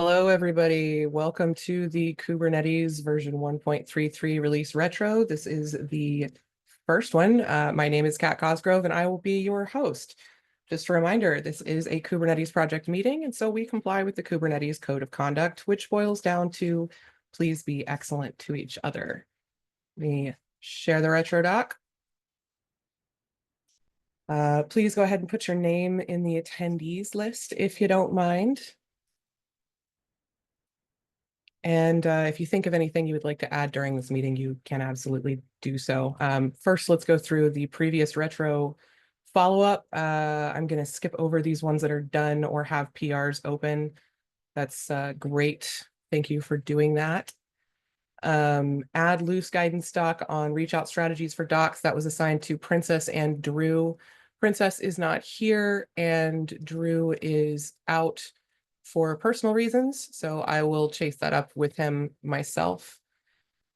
Hello, everybody. Welcome to the Kubernetes version 1.33 release retro. This is the first one. My name is Kat Cosgrove, and I will be your host. Just a reminder, this is a Kubernetes project meeting, and so we comply with the Kubernetes Code of Conduct, which boils down to please be excellent to each other. Let me share the retro doc. Please go ahead and put your name in the attendees list if you don't mind. And if you think of anything you would like to add during this meeting, you can absolutely do so. First, let's go through the previous retro follow-up. I'm going to skip over these ones that are done or have PRs open. That's great. Thank you for doing that. Add loose guidance doc on reach out strategies for docs. That was assigned to Princess and Drew. Princess is not here and Drew is out for personal reasons, so I will chase that up with him myself.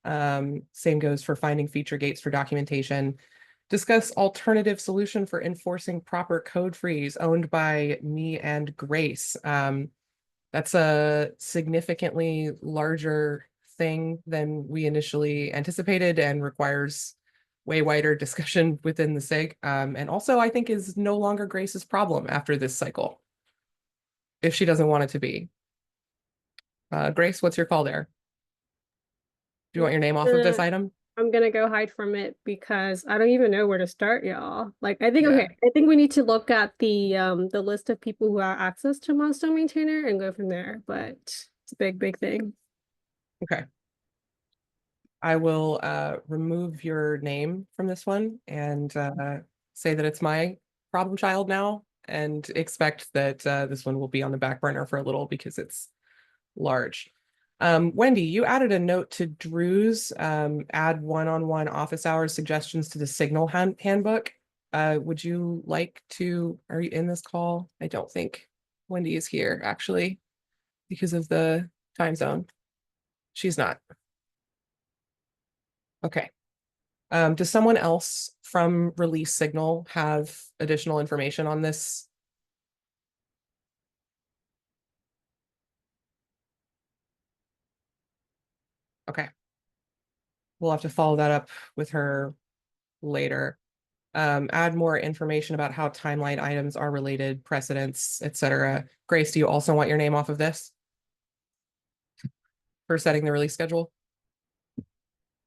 Same goes for finding feature gates for documentation. Discuss alternative solution for enforcing proper code freeze owned by me and Grace. That's a significantly larger thing than we initially anticipated and requires way wider discussion within the SIG. And also I think is no longer Grace's problem after this cycle, if she doesn't want it to be. Grace, what's your call there? Do you want your name off of this item? I'm gonna go hide from it because I don't even know where to start, y'all. Like Yeah. I think we need to look at the list of people who have access to Milestone Maintainer and go from there. But it's a big thing. Okay. I will remove your name from this one and say that it's my problem child now and expect that this one will be on the back burner for a little because it's large. Wendy, you added a note to Drew's add one-on-one office hours suggestions to the Signal handbook. Would you like to, are you in this call? I don't think Wendy is here actually because of the time zone. She's not. Okay. Does someone else from Release Signal have additional information on this? Okay. We'll have to follow that up with her later. Add more information about how timeline items are related, precedents, etc. Grace, do you also want your name off of this for setting the release schedule?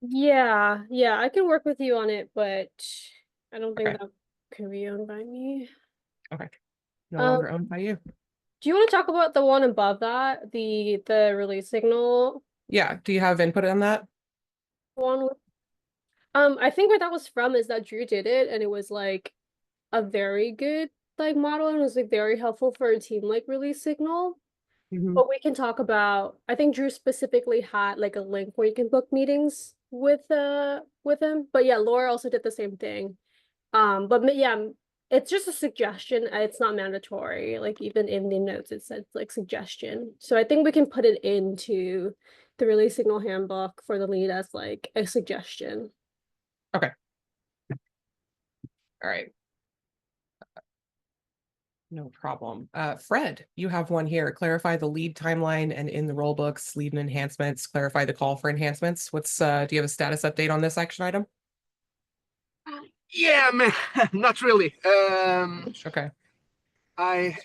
Yeah, I can work with you on it, but I don't think Okay. that can be owned by me. Okay. No Um, longer owned by you. do you want to talk about the one above that, the release signal Yeah. Do you have input on that? one? I think where that was from is that Drew did it, and it was like a very good like model and was like very helpful for a team like Release Signal. Mhm. But we can talk about, I think Drew specifically had like a link where you can book meetings with him. But yeah, Laura also did the same thing. Yeah, it's just a suggestion. It's not mandatory. Like even in the notes it said like suggestion. So I think we can put it into the Release Signal handbook for the lead as like a suggestion. Okay. All right. No problem. Fred, you have one here. Clarify the lead timeline and in the role books, lead and enhancements, clarify the call for enhancements. Do you have a status update on this action item? Yeah, man, not really. Okay. I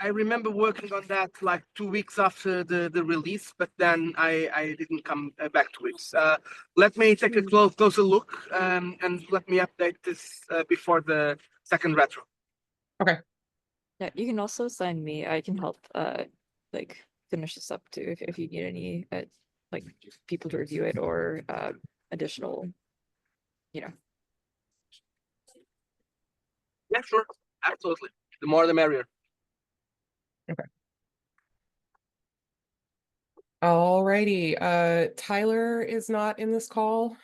remember working on that like 2 weeks after the release, but then I didn't come back 2 weeks. Let me take a closer look and let me update this before the second retro. Okay. Yeah, you can also sign me. I can help like finish this up too if you need any like people to review it or additional, you know. Yeah, sure, absolutely. The more the merrier. Okay. Alrighty. Tyler is not in this call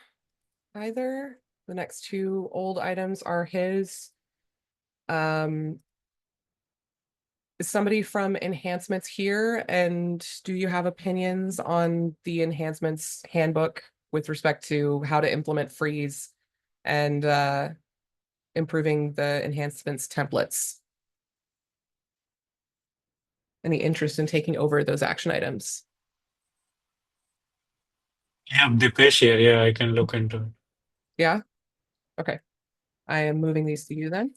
either. The next two old items are his. Is somebody from enhancements here? And do you have opinions on the enhancements handbook with respect to how to implement freeze and improving the enhancements templates? Any interest in taking over those action items? Yeah, Dipesh here. Yeah, I can look into it. Yeah? Okay. I am moving these to you then.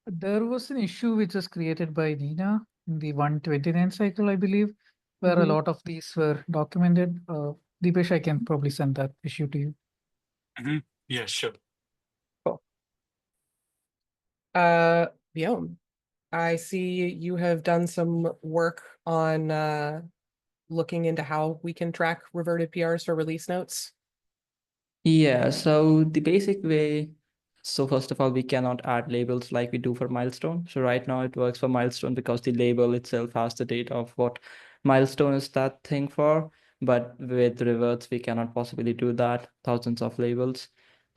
There was an issue which was created by Nina in the 129 cycle, I believe, where a Mhm. lot of these were documented. Deepesh, I can probably send that issue to you. Yeah, sure. Cool. Guillaume, I see you have done some work on looking into how we can track reverted PRs for release notes. Yeah, so the basic way, so first of all, we cannot add labels like we do for milestone. So right now it works for milestone because the label itself has the date of what milestone is that thing for. But with reverts, we cannot possibly do that, thousands of labels.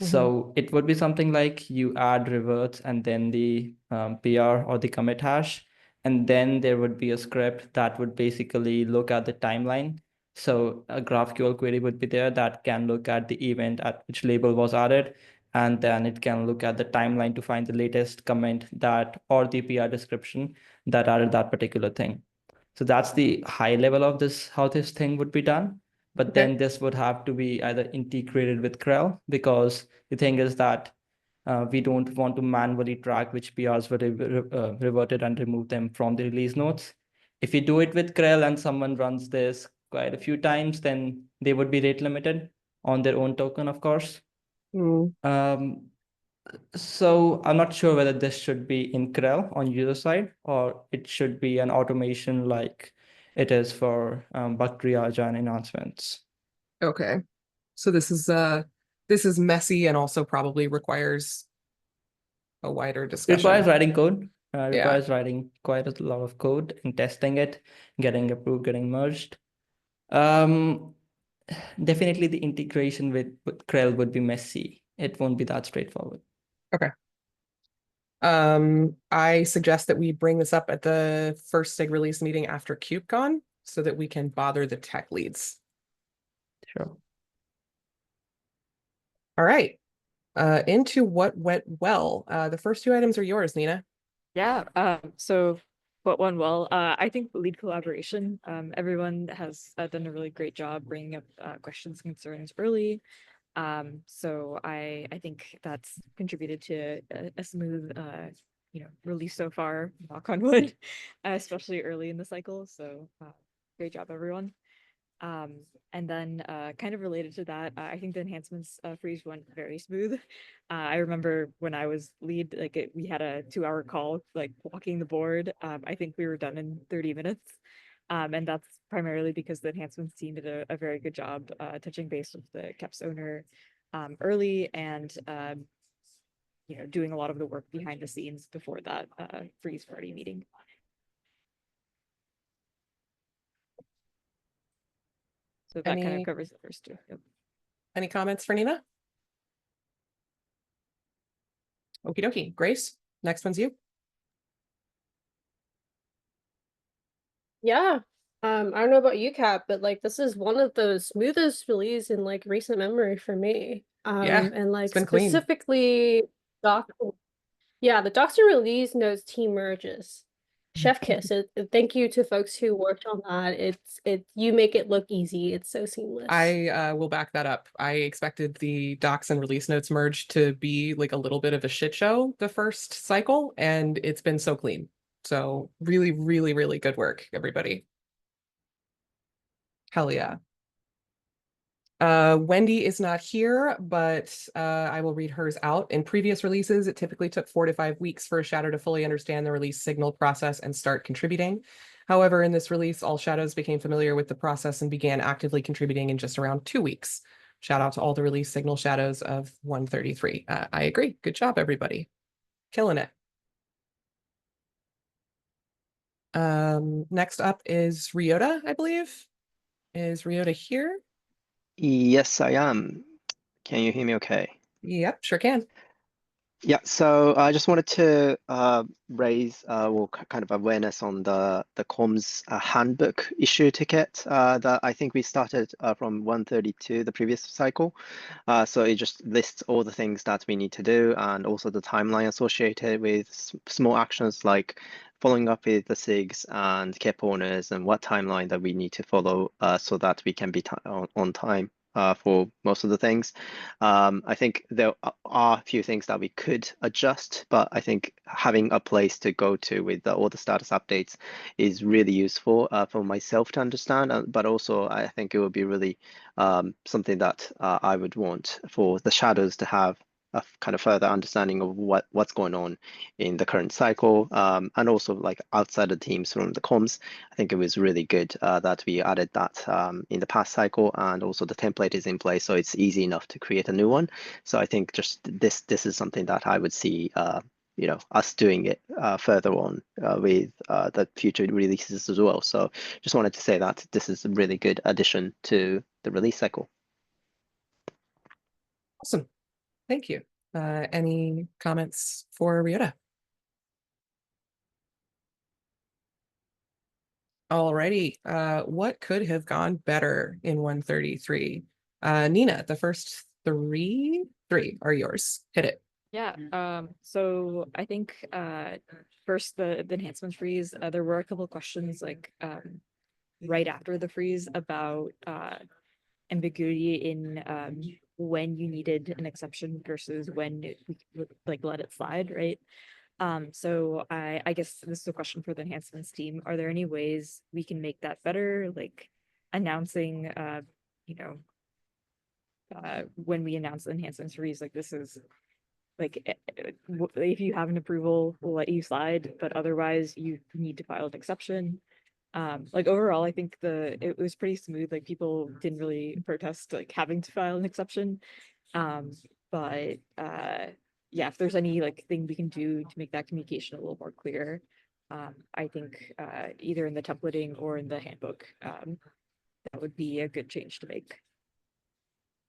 So it would be something like you add reverts and then the PR or the commit hash. And then there would be a script that would basically look at the timeline. So a GraphQL query would be there that can look at the event at which label was added, and then it can look at the timeline to find the latest comment that or the PR description that added that particular thing. So that's the high level of this, how this thing would be done. But Okay. then this would have to be either integrated with Krell, because the thing is that we don't want to manually track which PRs were reverted and remove them from the release notes. If you do it with Krell and someone runs this quite a few times, then they would be rate limited on their own token, of course. Mm, So I'm not sure whether this should be in Krell on user side, or it should be an automation like it is for bug triage and enhancements. okay. So this is messy and also probably requires a wider discussion. Requires writing code. Yeah. Requires writing quite a lot of code and testing it, getting approved, getting merged. Definitely the integration with Krell would be messy. It won't be that straightforward. Okay. I suggest that we bring this up at the first SIG release meeting after KubeCon so that we can bother the tech leads. Sure. All right. Into what went well. The first two items are yours, Nina. Yeah, so what went well, I think lead collaboration, everyone has done a really great job bringing up questions and concerns early. So I think that's contributed to a smooth, release so far, knock on wood, especially early in the cycle. So great job, everyone. And then kind of related to that, I think the enhancements freeze went very smooth. I remember when I was lead, we had a 2-hour call, like walking the board. I think we were done in 30 minutes. And that's primarily because the enhancements team did a very good job touching base with the KEPS owner early and doing a lot of the work behind the scenes before that freeze party meeting. So that kind of covers the first two. Yep. Any comments for Nina? Okie dokie. Grace, next one's you. Yeah. I don't know about you, Cap, but like this is one of the smoothest release in like recent memory for me. Yeah, And like been clean. specifically the Doctor release notes team merges. Chef kiss. Thank you to folks who worked on that. You make it look easy. It's so seamless. I will back that up. I expected the docs and release notes merge to be like a little bit of a shit show the first cycle, and it's been so clean. So really, really, really good work, everybody. Hell yeah. Wendy is not here, but I will read hers out. In previous releases, it typically took 4 to 5 weeks for a shadow to fully understand the release signal process and start contributing. However, in this release, all shadows became familiar with the process and began actively contributing in just around 2 weeks. Shout out to all the release signal shadows of 133. I agree. Good job, everybody. Killing it. Next up is Ryota, I believe. Is Ryota here? Yes, I am. Can you hear me okay? Yep, sure can. Yeah, so I just wanted to raise kind of awareness on the comms handbook issue ticket that I think we started from 132 the previous cycle. So it just lists all the things that we need to do and also the timeline associated with small actions like following up with the SIGs and KEP owners and what timeline that we need to follow so that we can be on time. For most of the things. I think there are a few things that we could adjust, but I think having a place to go to with all the status updates is really useful for myself to understand. But also, I think it would be really something that I would want for the shadows to have a kind of further understanding of what's going on in the current cycle, and also like outside the teams from the comms. I think it was really good that we added that in the past cycle, and also the template is in place, so it's easy enough to create a new one. So I think just this is something that I would see us doing it further on with the future releases as well. So just wanted to say that this is a really good addition to the release cycle. Awesome. Thank you. Any comments for Ryota? Alrighty. What could have gone better in 133? Nina, the first three are yours. Hit it. Yeah, so I think first the enhancement freeze, there were a couple of questions like right after the freeze about ambiguity in when you needed an exception versus when we could like let it slide, right? So I guess this is a question for the enhancements team. Are there any ways we can make that better? Like announcing when we announce the enhancements freeze, like this is like if you have an approval, we'll let you slide, but otherwise you need to file an exception. Like overall, I think it was pretty smooth. Like people didn't really protest like having to file an exception. But yeah, if there's any like thing we can do to make that communication a little more clear, I think either in the templating or in the handbook, that would be a good change to make.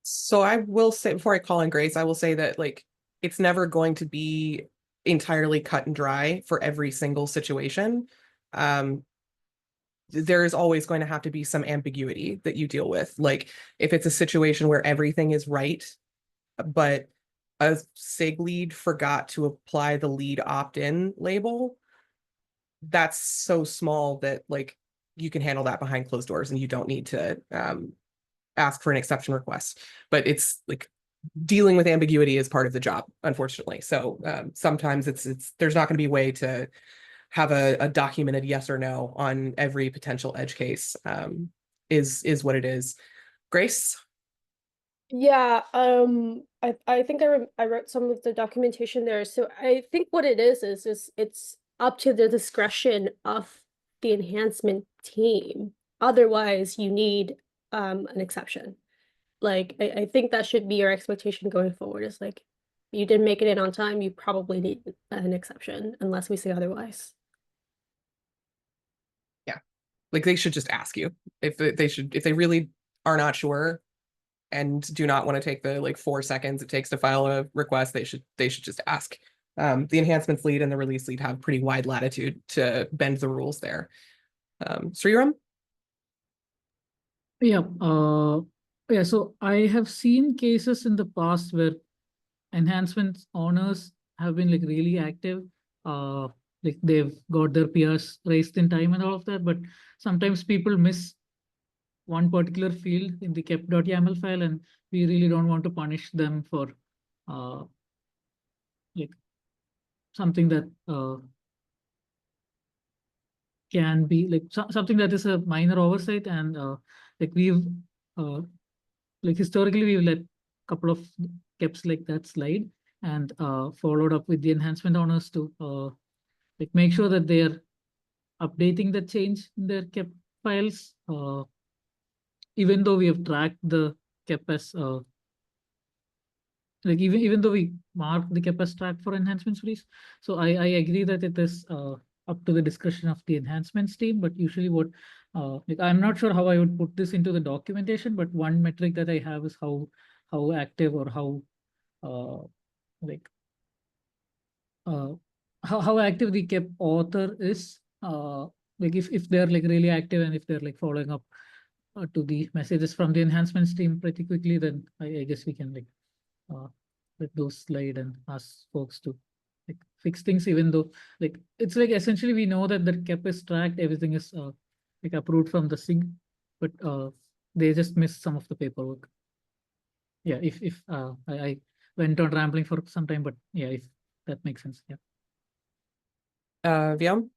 So I will say, before I call on Grace, I will say that like it's never going to be entirely cut and dry for every single situation. There is always going to have to be some ambiguity that you deal with. Like if it's a situation where everything is right, but a SIG lead forgot to apply the lead opt-in label, that's so small that like you can handle that behind closed doors and you don't need to ask for an exception request. But it's like dealing with ambiguity is part of the job, unfortunately. So sometimes it's there's not going to be a way to have a documented yes or no on every potential edge case. Is what it is. Grace? Yeah, I think I wrote some of the documentation there. So I think what it is it's up to the discretion of the enhancement team. Otherwise, you need an exception. Like I think that should be your expectation going forward. Is like you didn't make it in on time, you probably need an exception unless we say otherwise. Yeah, like they should just ask you if they really are not sure and do not want to take the like 4 seconds it takes to file a request, they should just ask. The enhancements lead and the release lead have pretty wide latitude to bend the rules there. Sriram? Yeah, so I have seen cases in the past where enhancements owners have been like really active. Like they've got their PRs raised in time and all of that, but sometimes people miss one particular field in the kep.yaml file, and we really don't want to punish them for like something that can be like something that is a minor oversight. And like we've like historically we've let a couple of keps like that slide, and followed up with the enhancement owners to like make sure that they are updating the change in their kep files, even though we have tracked the kep as like even though we mark the kep as tracked for enhancements freeze. So I agree that it is up to the discretion of the enhancements team, but usually what like I'm not sure how I would put this into the documentation, but one metric that I have is how active or how like how active the KEP author is. Like if they're like really active and if they're like following up to the messages from the enhancements team pretty quickly, then I guess we can like let those slide and ask folks to like fix things, even though like it's like essentially we know that the KEP is tracked, everything is like approved from the SIG, but they just missed some of the paperwork. Yeah, if I went on rambling for some time, but yeah, if that makes sense. Yeah. Vyom?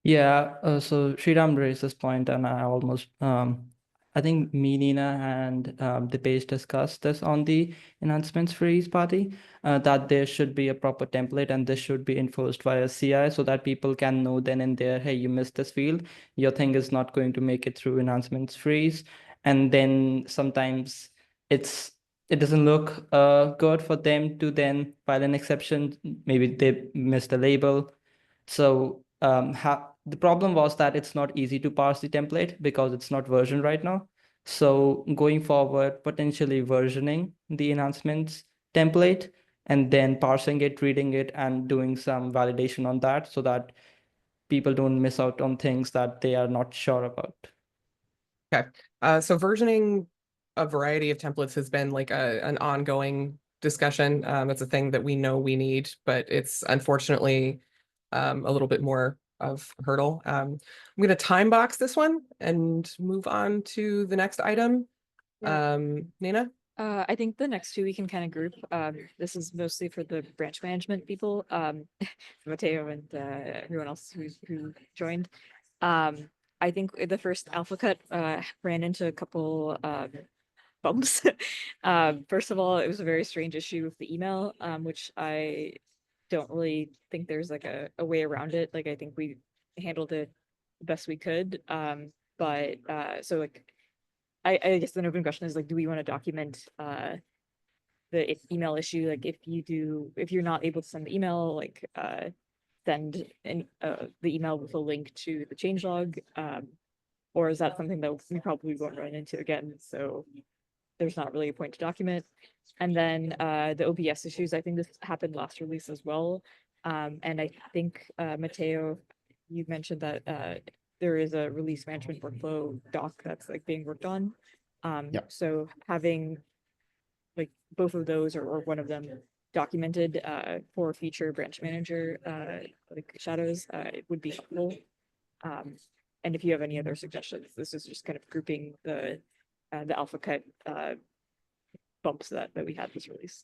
Yeah, so Sriram raised this point, and I almost, I think me, Nina, and Dipesh discussed this on the enhancements freeze party, that there should be a proper template and this should be enforced via CI so that people can know then and there, hey, you missed this field, your thing is not going to make it through enhancements freeze. And then sometimes it doesn't look good for them to then file an exception. Maybe they missed a label. So the problem was that it's not easy to parse the template because it's not versioned right now. So going forward, potentially versioning the enhancements template and then parsing it, reading it, and doing some validation on that so that people don't miss out on things that they are not sure about. Okay, so versioning a variety of templates has been like an ongoing discussion. It's a thing that we know we need, but it's unfortunately a little bit more of a hurdle. I'm going to time box this one and move on to the next item. Yeah. Nina? I think the next two we can kind of group. This is mostly for the branch management people, Mateo and everyone else who joined. I think the first alpha cut ran into a couple bumps. First of all, it was a very strange issue with the email, which I don't really think there's like a way around it. Like I think we handled it the best we could. But so like I guess the open question is like, do we want to document the email issue? Like if you're not able to send the email, like send the email with a link to the changelog, or is that something that we probably won't run into again? So there's not really a point to document. And then the OBS issues, I think this happened last release as well. And I think Mateo, you mentioned that there is a release management workflow doc that's like being worked on. So having like both of those or one of them documented for future branch manager like shadows, it would be helpful. And if you have any other suggestions, this is just kind of grouping the alpha cut bumps that we had this release.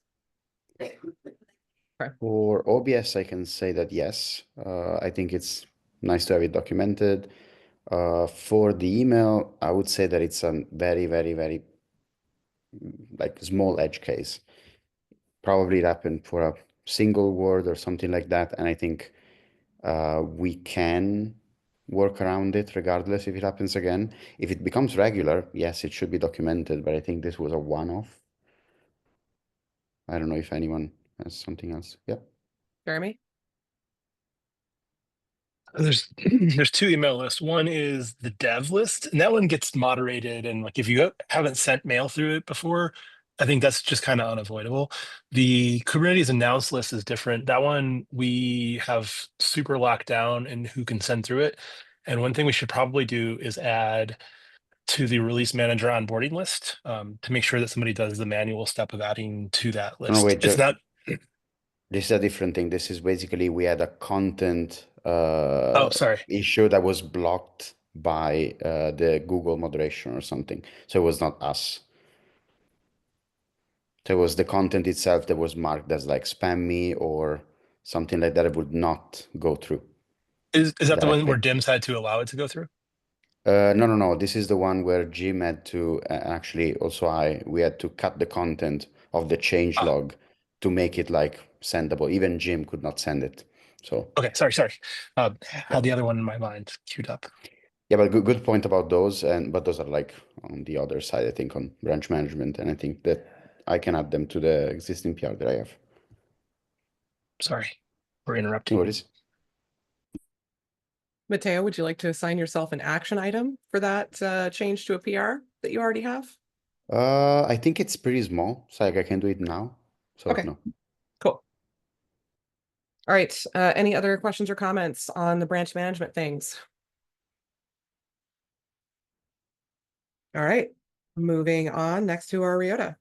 For OBS, I can say that yes, I think it's nice to have it documented. For the email, I would say that it's a very, very, very like small edge case. Probably it happened for a single word or something like that, and I think we can work around it regardless if it happens again. If it becomes regular, yes, it should be documented, but I think this was a one-off. I don't know if anyone has something else. Yeah. Jeremy? There's two email lists. One is the dev list, and that one gets moderated. And like if you haven't sent mail through it before, I think that's just kind of unavoidable. The Kubernetes announce list is different. That one we have super locked down and who can send through it. And one thing we should probably do is add to the release manager onboarding list to make sure that somebody does the manual step of adding to that list. No, wait, It's not. This is a different thing. This is basically we had a content Oh, sorry. issue that was blocked by the Google moderation or something. So it was not us. So it was the content itself that was marked as like spammy or something like that. It would not go through. Is that the one where directly. DIMS had to allow it to go through? No. This is the one where Jim had to actually also we had to cut the content of the change log to make it like sendable. Even Jim could not send it. So okay, sorry. Had the other one in my mind queued up. Yeah, but good point about those, but those are like on the other side, I think, on branch management, and I think that I can add them to the existing PR that I have. Sorry for interrupting. No worries. Mateo, would you like to assign yourself an action item for that change to a PR that you already have? I think it's pretty small, so like I can do it now. So Okay. no. Cool. All right, any other questions or comments on the branch management things? All right, moving on next to our Ryota.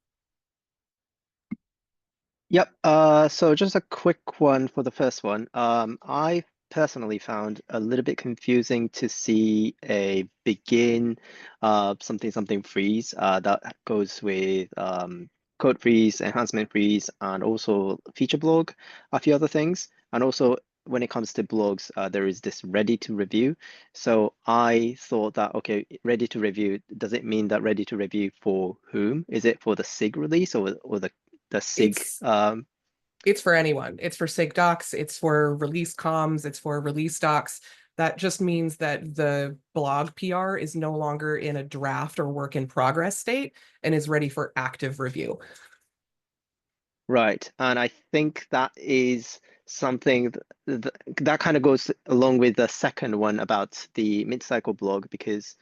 Yep. So just a quick one for the first one. I personally found a little bit confusing to see a begin something freeze that goes with code freeze, enhancement freeze, and also feature blog, a few other things. And also when it comes to blogs, there is this ready to review. So I thought that, okay, ready to review, does it mean that ready to review for whom? Is it for the SIG release or the SIG? It's for anyone. It's for SIG docs, it's for release comms, it's for release docs. That just means that the blog PR is no longer in a draft or work in progress state and is ready for active review. Right. And I think that is something that kind of goes along with the second one about the mid-cycle blog, because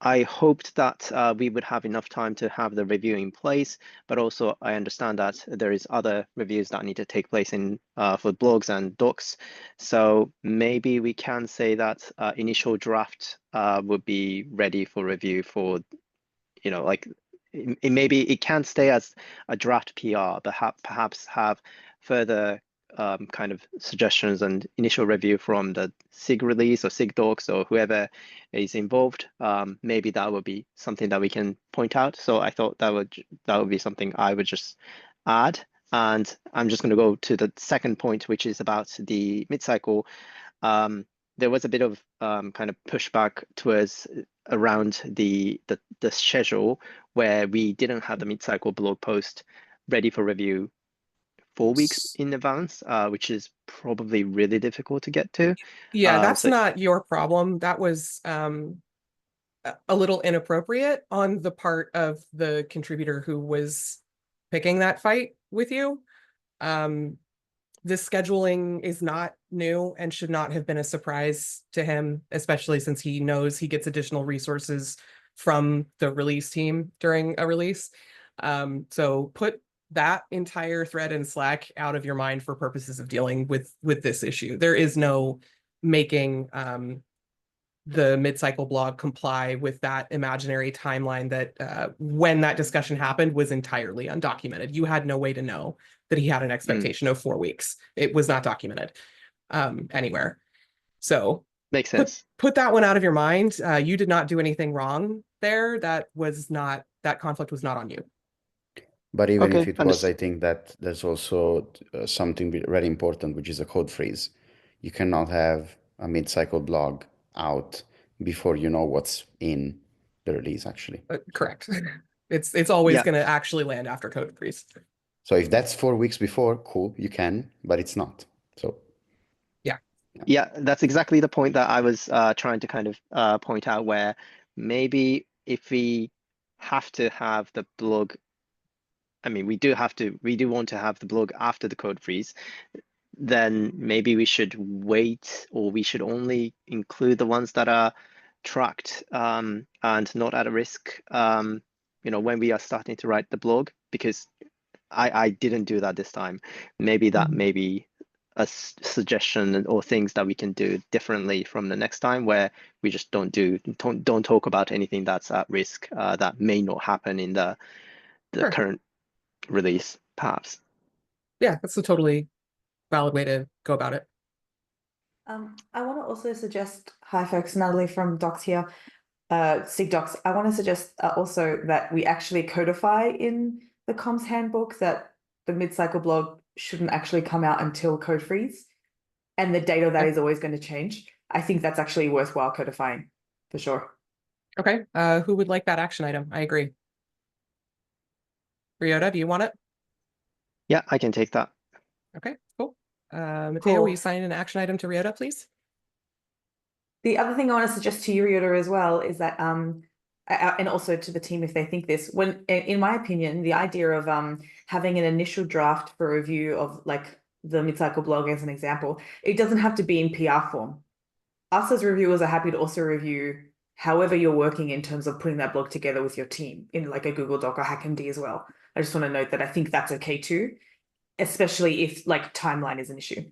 I hoped that we would have enough time to have the review in place, but also I understand that there is other reviews that need to take place in for blogs and docs. So maybe we can say that initial draft would be ready for review for, like maybe it can stay as a draft PR, but perhaps have further kind of suggestions and initial review from the SIG release or SIG docs or whoever is involved. Maybe that would be something that we can point out. So I thought that would be something I would just add. And I'm just going to go to the second point, which is about the mid-cycle. There was a bit of kind of pushback towards around the schedule where we didn't have the mid-cycle blog post ready for review 4 weeks in advance, which is probably really difficult to get to. Yeah, that's not your problem. That was a little inappropriate on the part of the contributor who was picking that fight with you. This scheduling is not new and should not have been a surprise to him, especially since he knows he gets additional resources from the release team during a release. So put that entire thread in Slack out of your mind for purposes of dealing with this issue. There is no making the mid-cycle blog comply with that imaginary timeline that when that discussion happened was entirely undocumented. You had no way to know that he had an expectation of 4 weeks. It was not documented anywhere. So makes sense. Put that one out of your mind. You did not do anything wrong there. That conflict was not on you. But even Okay, if it was, I think that there's also something very important, which is a code freeze. You cannot have a mid-cycle blog out before you know what's in the release, actually. Correct. It's always going to actually land after code freeze. So if that's 4 weeks before, cool, you can, but it's not. So yeah, that's exactly the point that I was trying to kind of point out, where maybe if we have to have the blog, I mean, we do want to have the blog after the code freeze, then maybe we should wait, or we should only include the ones that are tracked and not at a risk, when we are starting to write the blog, because I didn't do that this time. Maybe that may be a suggestion or things that we can do differently from the next time, where we just don't talk about anything that's at risk that may not happen in the Sure. current release, perhaps. Yeah, that's a totally valid way to go about it. I want to also suggest, hi folks, Natalie from Docs here, SIG Docs. I want to suggest also that we actually codify in the comms handbook that the mid-cycle blog shouldn't actually come out until code freeze, and the date of that is always going to change. I think that's actually worthwhile codifying for sure. Okay, who would like that action item? I agree. Ryota, do you want it? Yeah, I can take that. Okay, cool. Matteo, will you sign an action item to Ryota, please? The other thing I want to suggest to you, Ryota, as well, is that and also to the team if they think this, when in my opinion, the idea of having an initial draft for review of like the mid-cycle blog as an example, it doesn't have to be in PR form. Us as reviewers are happy to also review however you're working in terms of putting that blog together with your team in like a Google Doc or HackMD as well. I just want to note that I think that's okay too, especially if like timeline is an issue.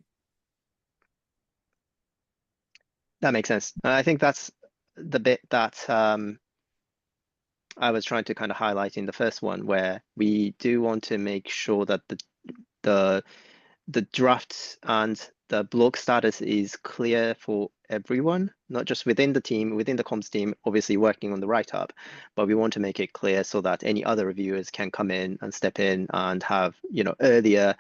That makes sense. I think that's the bit that I was trying to kind of highlight in the first one, where we do want to make sure that the draft and the blog status is clear for everyone, not just within the team, within the comms team, obviously working on the write-up, but we want to make it clear so that any other reviewers can come in and step in and have, you know, earlier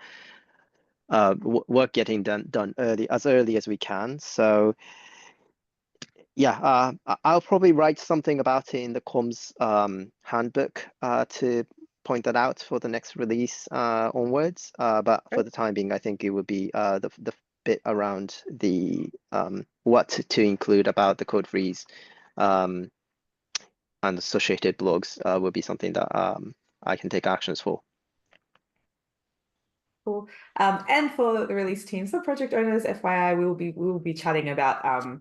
work getting done as early as we can. So yeah, I'll probably write something about it in the comms handbook to point that out for the next release onwards. But for the time being, I think it would be the bit around the what to include about the code freeze and associated blogs would be something that I can take actions for. Cool. And for the release teams, the project owners, FYI, we will be chatting about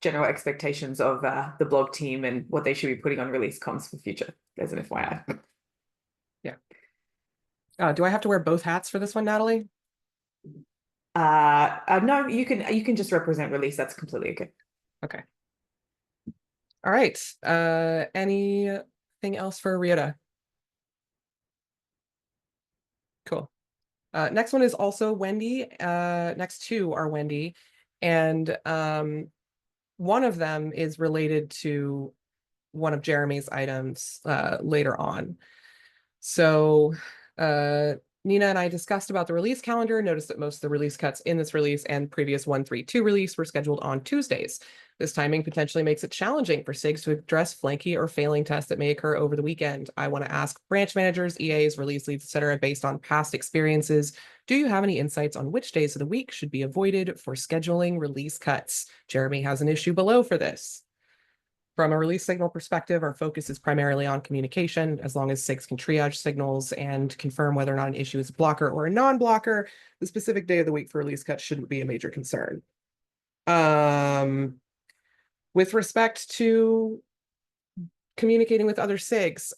general expectations of the blog team and what they should be putting on release comms for future. As an FYI. Yeah. Do I have to wear both hats for this one, Natalie? No, you can just represent release. That's completely okay. Okay. All right. Anything else for Ryota? Cool. Next one is also Wendy. Next two are Wendy. And one of them is related to one of Jeremy's items later on. So Nina and I discussed about the release calendar, noticed that most of the release cuts in this release and previous 1.3.2 release were scheduled on Tuesdays. This timing potentially makes it challenging for SIGs to address flaky or failing tests that may occur over the weekend. I want to ask branch managers, EAs, release leads, etc., based on past experiences, do you have any insights on which days of the week should be avoided for scheduling release cuts? Jeremy has an issue below for this. From a release signal perspective, our focus is primarily on communication. As long as SIGs can triage signals and confirm whether or not an issue is a blocker or a non-blocker, the specific day of the week for release cuts shouldn't be a major concern. With respect to communicating with other SIGs,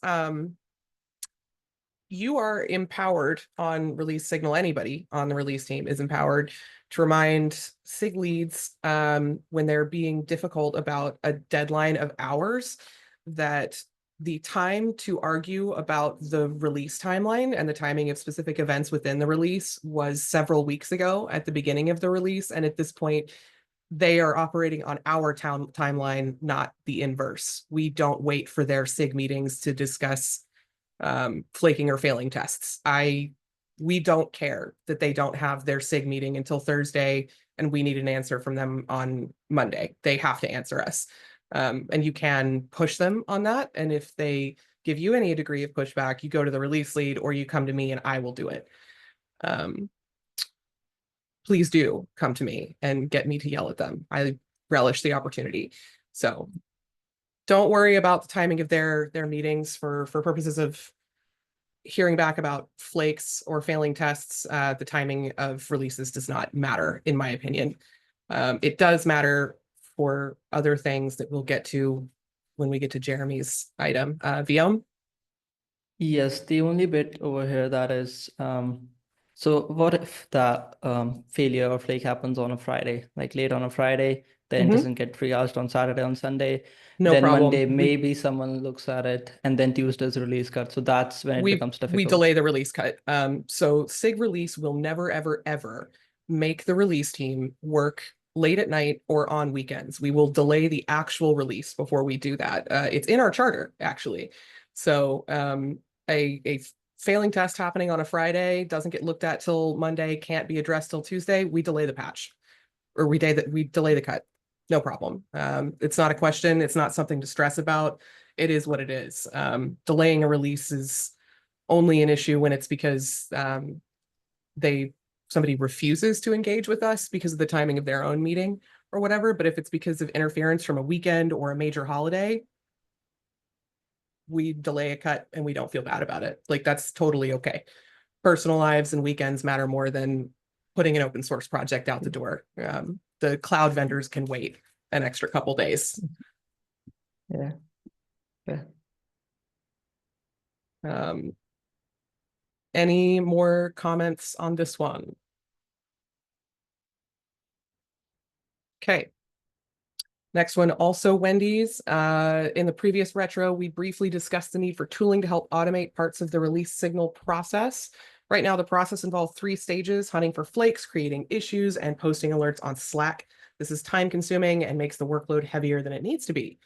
you are empowered on release signal. Anybody on the release team is empowered to remind SIG leads when they're being difficult about a deadline of hours that the time to argue about the release timeline and the timing of specific events within the release was several weeks ago at the beginning of the release. And at this point, they are operating on our timeline, not the inverse. We don't wait for their SIG meetings to discuss flaking or failing tests. We don't care that they don't have their SIG meeting until Thursday and we need an answer from them on Monday. They have to answer us. And you can push them on that. And if they give you any degree of pushback, you go to the release lead or you come to me and I will do it. Please do come to me and get me to yell at them. I relish the opportunity. So don't worry about the timing of their meetings for purposes of hearing back about flakes or failing tests. The timing of releases does not matter, in my opinion. It does matter for other things that we'll get to when we get to Jeremy's item. Viom? Yes, the only bit over here that is, so what if that failure or flake happens on a Friday, like late on a Friday, then doesn't get triaged on Saturday, on Sunday, No then problem. Monday, maybe someone looks at it, and then Tuesday's release cut. So that's when it becomes difficult. We delay the release cut. So SIG release will never, ever, ever make the release team work late at night or on weekends. We will delay the actual release before we do that. It's in our charter, actually. So a failing test happening on a Friday doesn't get looked at till Monday, can't be addressed till Tuesday, we delay the patch, or we delay the cut. No problem. It's not a question. It's not something to stress about. It is what it is. Delaying a release is only an issue when it's because somebody refuses to engage with us because of the timing of their own meeting or whatever. But if it's because of interference from a weekend or a major holiday, we delay a cut and we don't feel bad about it. Like, that's totally okay. Personal lives and weekends matter more than putting an open source project out the door. The cloud vendors can wait an extra couple days. Yeah. Any more comments on this one? Okay. Next one, also Wendy's. In the previous retro, we briefly discussed the need for tooling to help automate parts of the release signal process. Right now, the process involves 3 stages: hunting for flakes, creating issues, and posting alerts on Slack. This is time consuming and makes the workload heavier than it needs to be.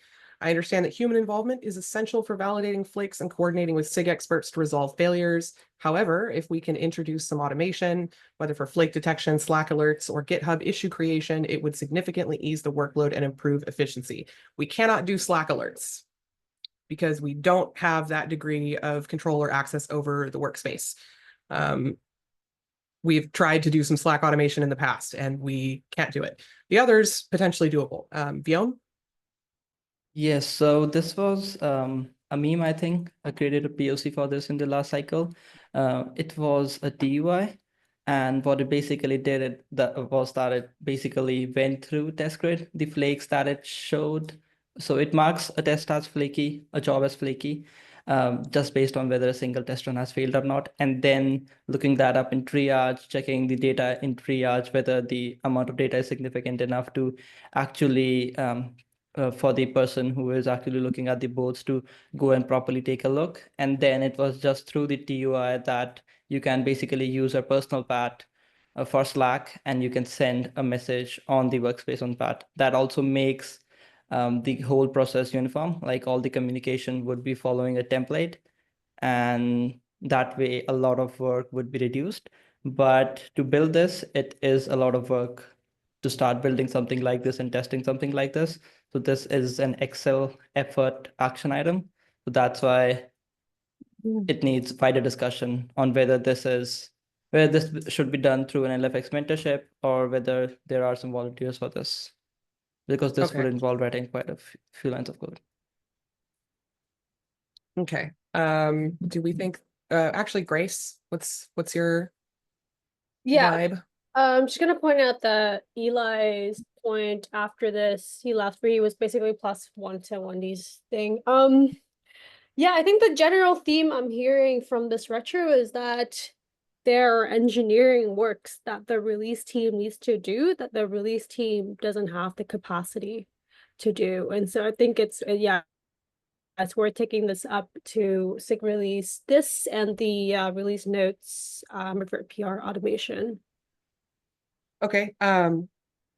I understand that human involvement is essential for validating flakes and coordinating with SIG experts to resolve failures. However, if we can introduce some automation, whether for flake detection, Slack alerts, or GitHub issue creation, it would significantly ease the workload and improve efficiency. We cannot do Slack alerts because we don't have that degree of control or access over the workspace. We've tried to do some Slack automation in the past and we can't do it. The others potentially doable. Vion? Yes, so this was a meme, I think. I created a POC for this in the last cycle. It was a DUI, and what it basically did was that it basically went through test grid, the flakes that it showed. So it marks a test as flaky, a job as flaky, just based on whether a single test run has failed or not. And then looking that up in triage, checking the data in triage, whether the amount of data is significant enough to actually for the person who is actually looking at the boards to go and properly take a look. And then it was just through the TUI that you can basically use a personal PAT for Slack, and you can send a message on the workspace on PAT. That also makes the whole process uniform, like all the communication would be following a template, and that way a lot of work would be reduced. But to build this, it is a lot of work to start building something like this and testing something like this. So this is an Excel effort action item. So that's why it needs wider discussion on whether this should be done through an LFX mentorship or whether there are some volunteers for this, because this would Okay. involve writing quite a few lines of code. Okay. Do we think, actually, Grace, what's your Yeah, vibe? I'm just gonna point out that Eli's point after this, he left where he was basically +1 to Wendy's thing. Yeah, I think the general theme I'm hearing from this retro is that there are engineering works that the release team needs to do that the release team doesn't have the capacity to do. And so I think it's, yeah, as we're taking this up to SIG release this and the release notes for PR automation. Okay,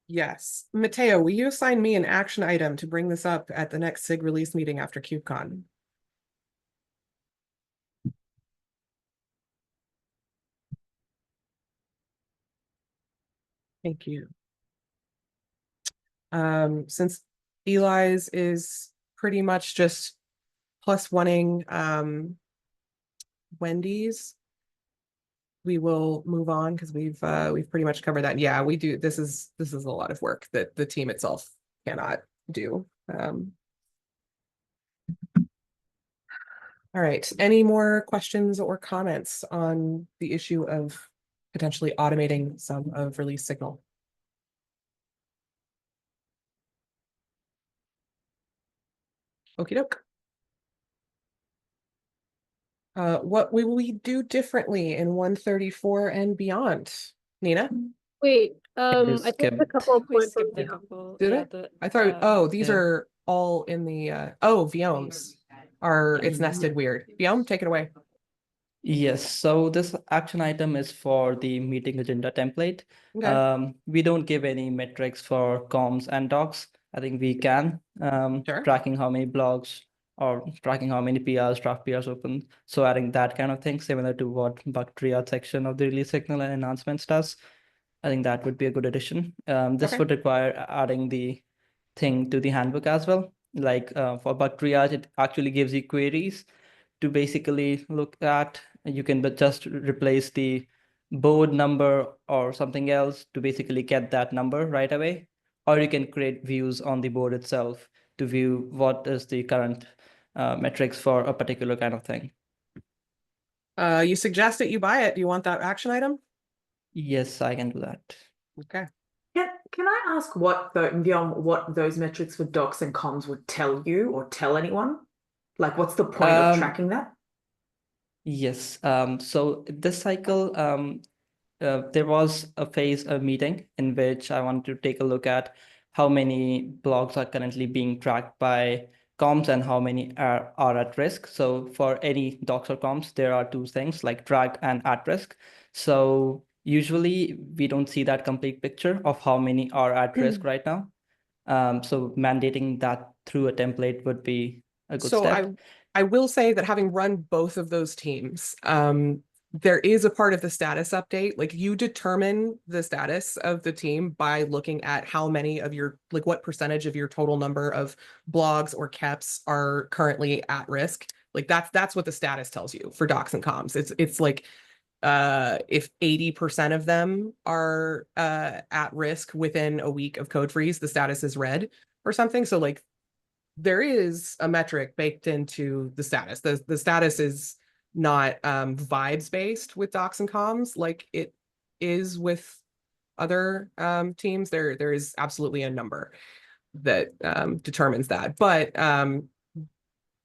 yes. Mateo, will you assign me an action item to bring this up at the next SIG release meeting after KubeCon? Thank you. Since Eli's is pretty much just +1ing Wendy's, we will move on because we've pretty much covered that. Yeah, we do. This is a lot of work that the team itself cannot do. All right. Any more questions or comments on the issue of potentially automating some of release signal? Okie doke. What will we do differently in 134 and beyond? Nina? Wait, we I think a skipped- couple of We points skipped a from couple. Did yeah, it? I thought, oh, these yeah. are all in the, oh, Vioms are, it's nested weird. Viom, take it away. Yes, so this action item is for the meeting agenda template. Okay. We don't give any metrics for comms and docs. I think we can, Sure. tracking how many blogs or tracking how many PRs, draft PRs open. So adding that kind of thing, similar to what bug triage section of the release signal and enhancements does. I think that would be a good addition. This Okay. would require adding the thing to the handbook as well. Like for bug triage, it actually gives you queries to basically look at. You can just replace the board number or something else to basically get that number right away. Or you can create views on the board itself to view what is the current metrics for a particular kind of thing. You suggest that you buy it. Do you want that action item? Yes, I can do that. Okay. Can I ask what those metrics for docs and comms would tell you or tell anyone? Like, what's the point of tracking that? Yes. So this cycle, there was a meeting in which I wanted to take a look at how many blogs are currently being tracked by comms and how many are at risk. So for any docs or comms, there are two things like track and at risk. So usually we don't see that complete picture of how many are at risk right now. So mandating that through a template would be a good So step. I will say that having run both of those teams, there is a part of the status update. Like you determine the status of the team by looking at how many of your, like what percentage of your total number of blogs or keps are currently at risk. Like that's what the status tells you for docs and comms. It's like if 80% of them are at risk within a week of code freeze, the status is red or something. So like there is a metric baked into the status. The status is not vibes based with docs and comms like it is with other teams. There is absolutely a number that determines that. But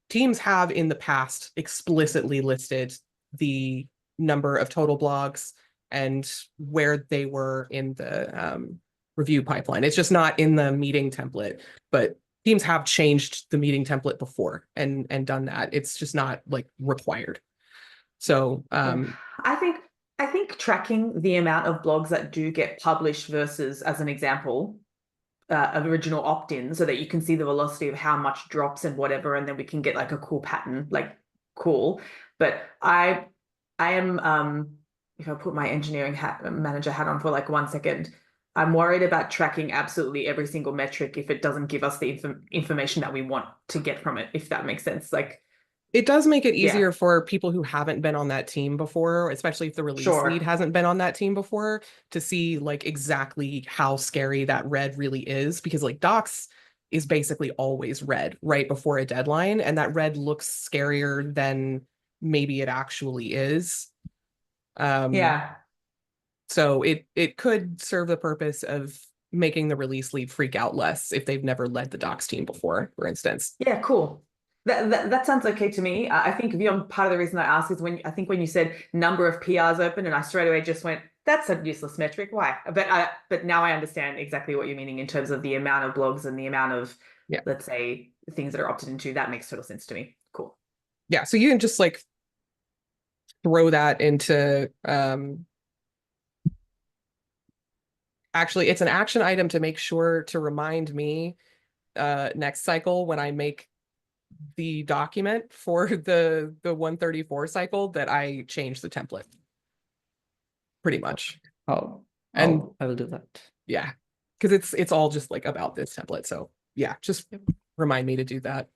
teams have in the past explicitly listed the number of total blogs and where they were in the review pipeline. It's just not in the meeting template, but teams have changed the meeting template before and done that. It's just not like required. So I think tracking the amount of blogs that do get published versus, as an example, of original opt-in, so that you can see the velocity of how much drops and whatever, and then we can get like a cool pattern, like cool. But I am if I put my engineering manager hat on for like 1 second, I'm worried about tracking absolutely every single metric if it doesn't give us the information that we want to get from it, if that makes sense. Like it does make it Yeah. easier for people who haven't been on that team before, especially if the release Sure. lead hasn't been on that team before, to see like exactly how scary that red really is. Because like docs is basically always red right before a deadline, and that red looks scarier than maybe it actually is. Yeah. So it could serve the purpose of making the release lead freak out less if they've never led the docs team before, for instance. Yeah, cool. That sounds okay to me. I think part of the reason I asked is when you said number of PRs open, and I straight away just went, that's a useless metric. Why? But now I understand exactly what you're meaning in terms of the amount of blogs and the amount of, let's say, things that are opted into. That makes total sense to me. Cool. Yeah, so you can just like throw that into actually it's an action item to make sure to remind me next cycle when I make the document for the 134 cycle that I change the template. Pretty much. Oh, and I will do that. Yeah, because it's all just like about this template. So yeah, just remind me to do that.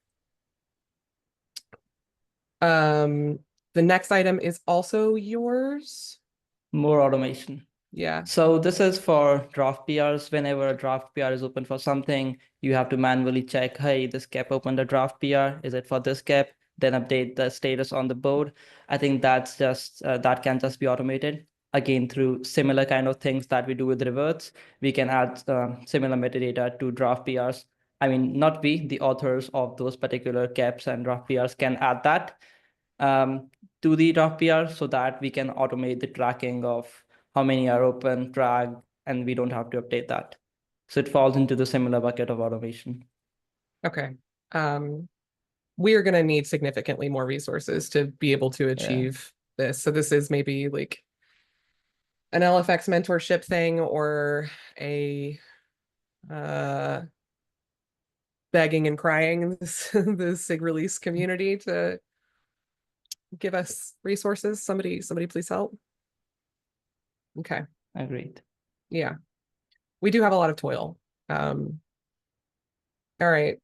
The next item is also yours. More automation. Yeah. So this is for draft PRs. Whenever a draft PR is open for something, you have to manually check, hey, this cap opened a draft PR. Is it for this cap? Then update the status on the board. I think that's just that can just be automated. Again, through similar kind of things that we do with reverts, we can add similar metadata to draft PRs. I mean, not we, the authors of those particular caps and draft PRs can add that to the draft PR so that we can automate the tracking of how many are open, tracked, and we don't have to update that. So it falls into the similar bucket of automation. Okay. We are going to need significantly more resources to be able to achieve this. So this is maybe like an LFX mentorship thing or a begging and crying the SIG release community to give us resources. Somebody please help. Okay. Agreed. Yeah. We do have a lot of toil. All right.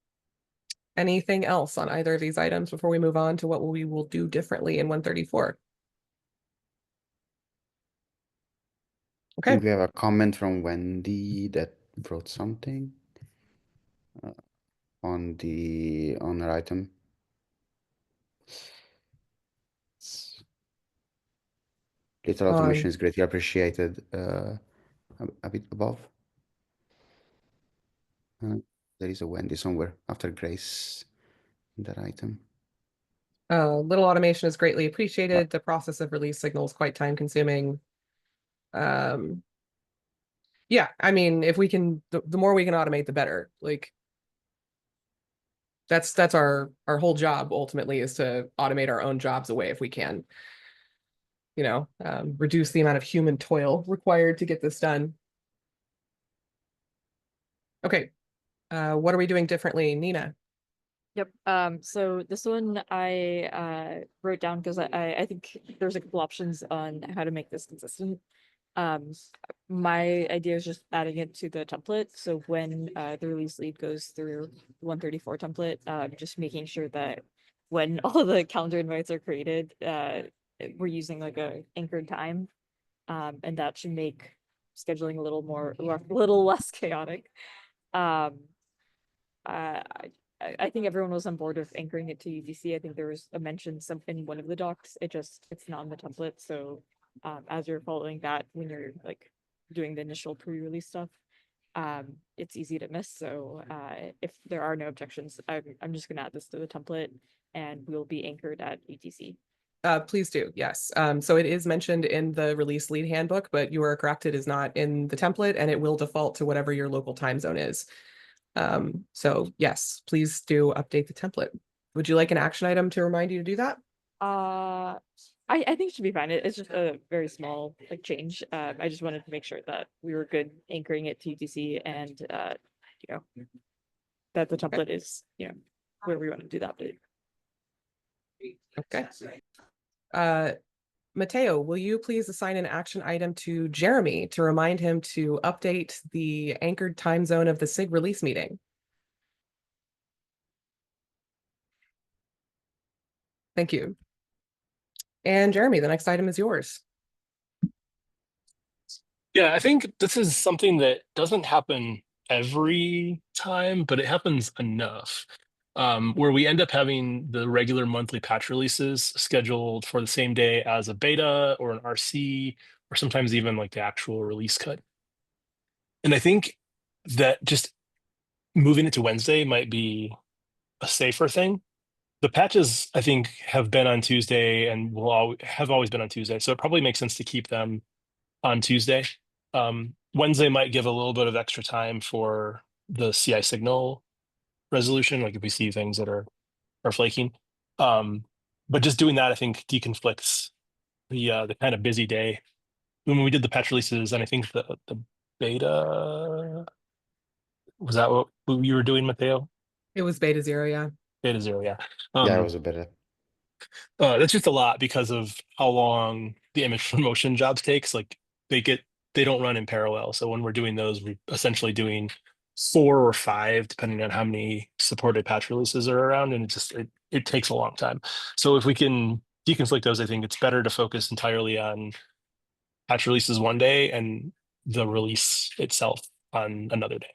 Anything else on either of these items before we move on to what we will do differently in 134? I think we have a comment from Wendy that wrote something on her item. Little automation is greatly appreciated. A bit above. There is a Wendy somewhere after Grace in that item. Little automation is greatly appreciated. The process of release signal is quite time consuming. Yeah, I mean, if we can, the more we can automate, the better. Like that's our whole job ultimately, is to automate our own jobs away if we can. You know, reduce the amount of human toil required to get this done. Okay, what are we doing differently, Nina? Yep. So this one I wrote down because I think there's a couple options on how to make this consistent. My idea is just adding it to the template. So when the release lead goes through 134 template, just making sure that when all the calendar invites are created, we're using like a anchored time. And that should make scheduling a little less chaotic. Um, I think everyone was on board with anchoring it to UTC. I think there was a mention in one of the docs. It's not in the template. So as you're following that, when you're like doing the initial pre-release stuff, it's easy to miss. So if there are no objections, I'm just gonna add this to the template and we'll be anchored at UTC. Please do, yes. So it is mentioned in the release lead handbook, but you are correct, it is not in the template, and it will default to whatever your local time zone is. So yes, please do update the template. Would you like an action item to remind you to do that? I think it should be fine. It's just a very small like change. I just wanted to make sure that we were good anchoring it to UTC and you know, that the template is, you know, where we want to do that. Okay. Mateo, will you please assign an action item to Jeremy to remind him to update the anchored time zone of the SIG release meeting? Thank you. And Jeremy, the next item is yours. Yeah, I think this is something that doesn't happen every time, but it happens enough. Where we end up having the regular monthly patch releases scheduled for the same day as a beta or an RC, or sometimes even like the actual release cut. And I think that just moving it to Wednesday might be a safer thing. The patches, I think, have been on Tuesday and have always been on Tuesday. So it probably makes sense to keep them on Tuesday. Wednesday might give a little bit of extra time for the CI signal resolution, like if we see things that are flaking. But just doing that, I think, deconflicts the kind of busy day. When we did the patch releases, and I think the beta, was that what you were doing, Mateo? It was beta 0, yeah. Beta 0, yeah. Yeah, it was a bit. That's just a lot because of how long the image promotion jobs takes. Like they don't run in parallel. So when we're doing those, we're essentially doing 4 or 5, depending on how many supported patch releases are around, and it takes a long time. So if we can deconflict those, I think it's better to focus entirely on patch releases one day and the release itself on another day.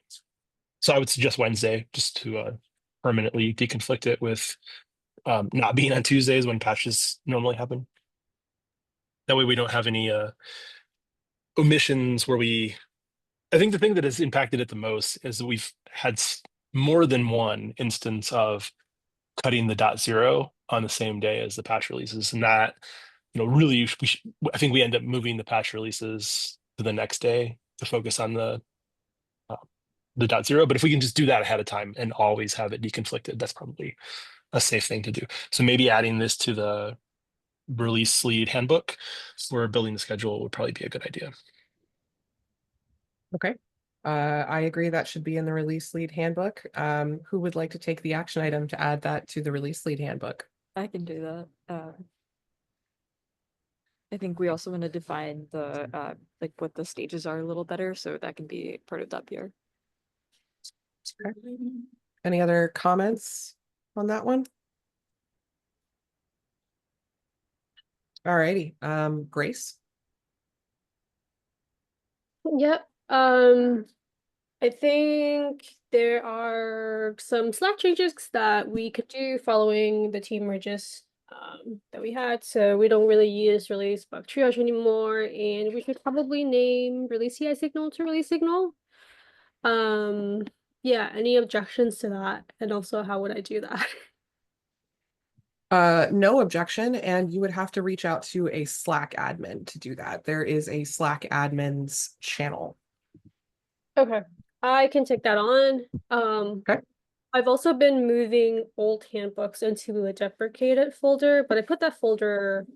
So I would suggest Wednesday just to permanently deconflict it with not being on Tuesdays when patches normally happen. That way we don't have any omissions where I think the thing that has impacted it the most is that we've had more than one instance of cutting the .0 on the same day as the patch releases, and that, really I think we end up moving the patch releases to the next day to focus on the .0. But if we can just do that ahead of time and always have it deconflicted, that's probably a safe thing to do. So maybe adding this to the release lead handbook for building the schedule would probably be a good idea. Okay. I agree that should be in the release lead handbook. Who would like to take the action item to add that to the release lead handbook? I can do that. I think we also want to define the like what the stages are a little better, so that can be part of that PR. Okay. Any other comments on that one? All righty. Grace? Yep. I think there are some Slack changes that we could do following the team merges that we had. So we don't really use release bug triage anymore, and we should probably name release CI signal to release signal. Yeah, any objections to that? And also, how would I do that? No objection, and you would have to reach out to a Slack admin to do that. There is a Slack admins channel. Okay, I can take that on. Okay. I've also been moving old handbooks into a deprecated folder, but I put that folder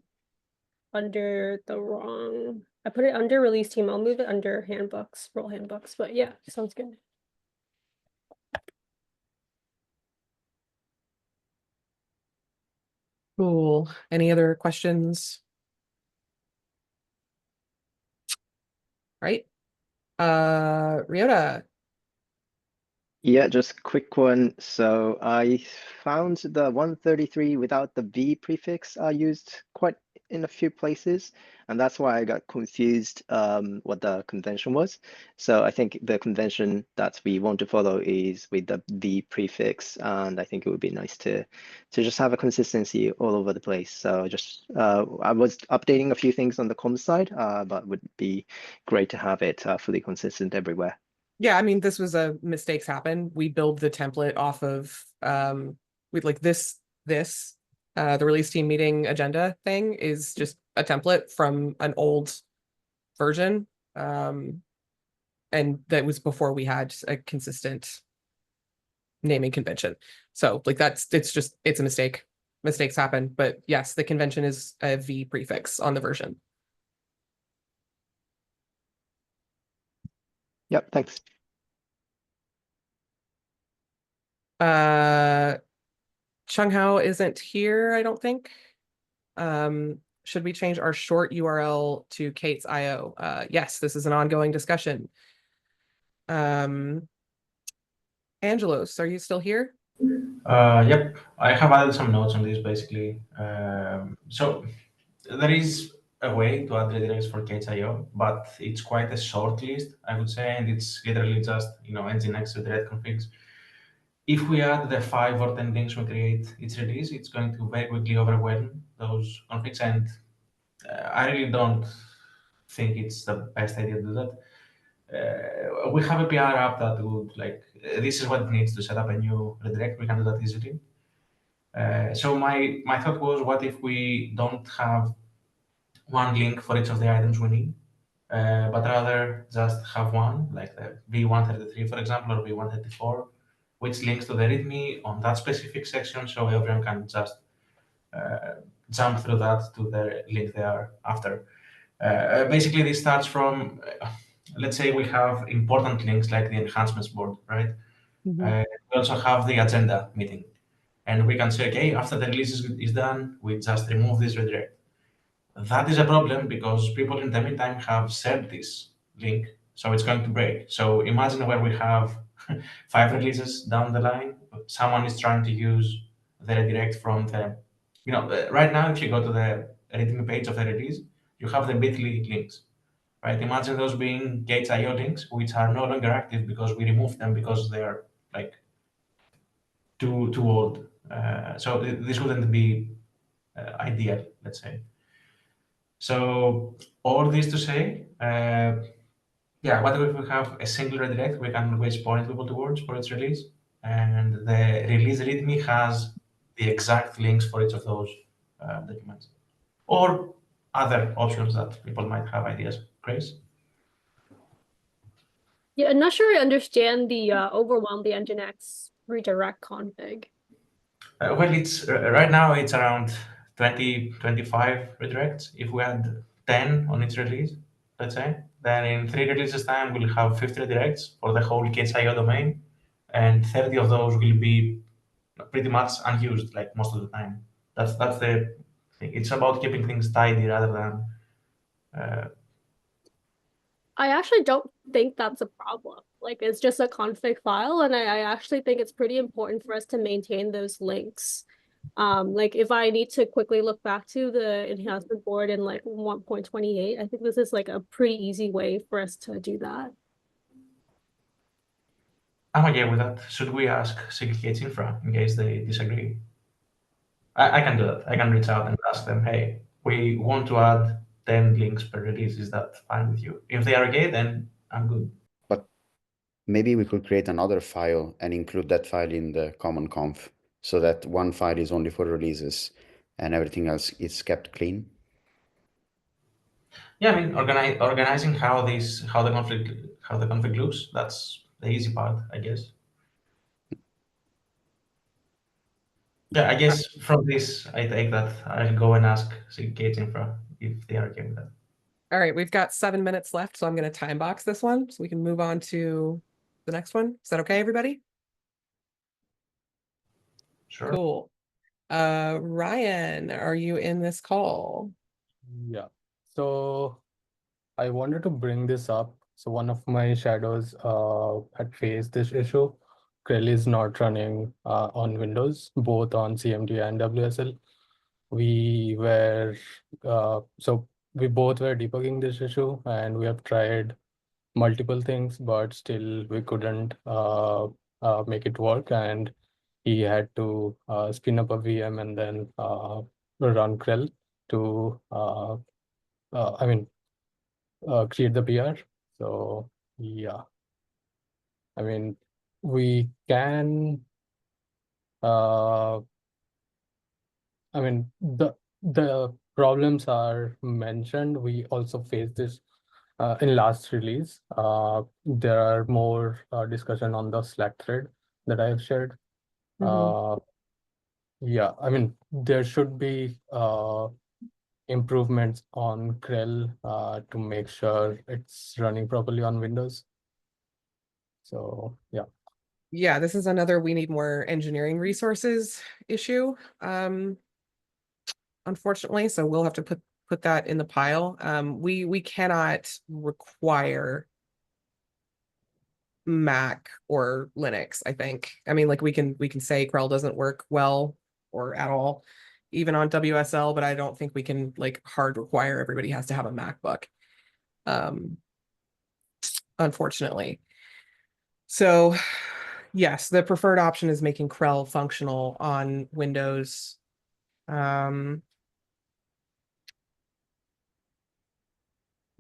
under the wrong. I put it under release team. I'll move it under handbooks, role handbooks. But yeah, sounds good. Cool. Any other questions? Right. Ryota. Yeah, just quick one. So I found the 133 without the V prefix are used quite in a few places, and that's why I got confused what the convention was. So I think the convention that we want to follow is with the V prefix, and I think it would be nice to just have a consistency all over the place. So just I was updating a few things on the comms side, but would be great to have it fully consistent everywhere. Yeah, I mean, this was a mistakes happen. We build the template off of with like the release team meeting agenda thing is just a template from an old version. And that was before we had a consistent naming convention. So like it's a mistake. Mistakes happen, but yes, the convention is a V prefix on the version. Yep, thanks. Chung Hao isn't here, I don't think. Should we change our short URL to Kate's IO? Yes, this is an ongoing discussion. Angelos, are you still here? Yep, I have added some notes on this basically. So there is a way to add redirects for KHIO, but it's quite a short list, I would say, and it's literally just nginx redirect configs. If we add the 5 or 10 links we create each release, it's going to very quickly overwhelm those configs, and I really don't think it's the best idea to do that. We have a PR app that would this is what it needs to set up a new redirect. We can do that easily. So my thought was, what if we don't have one link for each of the items we need, but rather just have one, like the V133, for example, or V134, which links to the README on that specific section, so everyone can just jump through that to the link they are after. Basically, this starts from, let's say we have important links like the enhancements board, right? We also have the agenda meeting. And we can say, okay, after the release is done, we just remove this redirect. That is a problem because people in the meantime have shared this link, so it's going to break. So imagine where we have 5 releases down the line, someone is trying to use the redirect from the, right now, if you go to the README page of the release, you have the bit.ly links, right? Imagine those being Gates.io links, which are no longer active because we removed them because they are like too old. So this wouldn't be ideal, let's say. So all this to say, yeah, what if we have a single redirect we can always point people towards for its release, and the release README has the exact links for each of those documents, or other options that people might have ideas. Grace? Yeah, I'm not sure I understand the overwhelm the nginx redirect config. Well, it's right now it's around 20, 25 redirects. If we had 10 on each release, let's say, then in 3 releases time, we'll have 50 redirects for the whole KHIO domain, and 30 of those will be pretty much unused, like most of the time. That's the thing. It's about keeping things tidy rather than I actually don't think that's a problem. Like, it's just a config file, and I actually think it's pretty important for us to maintain those links. Like if I need to quickly look back to the enhancement board in like 1.28, I think this is like a pretty easy way for us to do that. I'm okay with that. Should we ask SIG Infra in case they disagree? I can do that. I can reach out and ask them, hey, we want to add 10 links per release. Is that fine with you? If they are okay, then I'm good. But maybe we could create another file and include that file in the common conf so that one file is only for releases and everything else is kept clean. Yeah, I mean, organizing how the how the config looks. That's the easy part, I guess. Yeah, I guess from this, I take that I'll go and ask Gate Infra if they are okay with that. All right, we've got 7 minutes left, so I'm going to time box this one so we can move on to the next one. Is that okay, everybody? Sure. Cool. Ryan, are you in this call? Yeah. So I wanted to bring this up. So one of my shadows had faced this issue. Krell is not running on Windows, both on CMD and WSL. We were so we both were debugging this issue, and we have tried multiple things, but still we couldn't make it work. And he had to spin up a VM and then run Krell to create the PR. So yeah, I mean, we can the problems are mentioned. We also face this in last release. There are more discussion on the Slack thread that I have shared. Yeah, I mean, there should be improvements on Krell to make sure it's running properly on Windows. So yeah. Yeah, this is another we need more engineering resources issue, unfortunately. So we'll have to put that in the pile. We cannot require Mac or Linux, I think. I mean, like we can say Krell doesn't work well or at all, even on WSL, but I don't think we can like hard require everybody has to have a MacBook. Unfortunately. So yes, the preferred option is making Krell functional on Windows.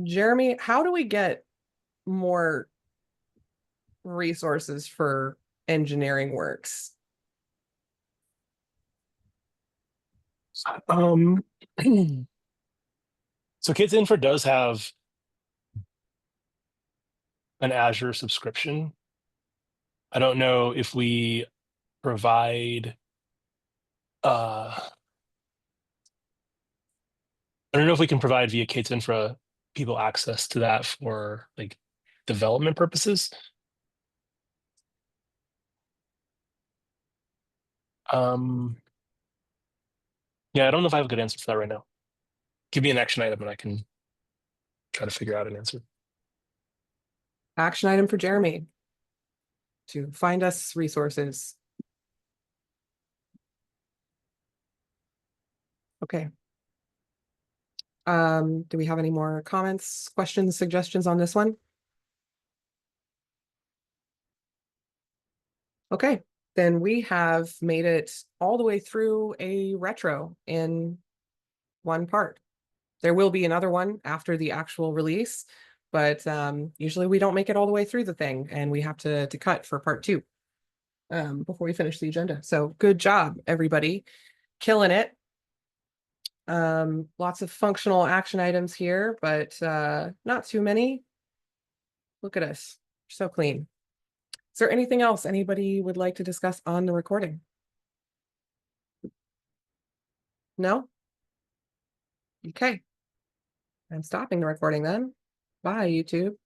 Jeremy, how do we get more resources for engineering works? So Kids Infra does have an Azure subscription. I don't know if we provide I don't know if we can provide via Kids Infra people access to that for like development purposes. Yeah, I don't know if I have a good answer for that right now. Give me an action item and I can try to figure out an answer. Action item for Jeremy to find us resources. Okay. Do we have any more comments, questions, suggestions on this one? Okay, then we have made it all the way through a retro in one part. There will be another one after the actual release, but usually we don't make it all the way through the thing and we have to cut for part 2 before we finish the agenda. So good job, everybody. Killing it. Lots of functional action items here, but not too many. Look at us, so clean. Is there anything else anybody would like to discuss on the recording? No? Okay. I'm stopping the recording then. Bye, YouTube.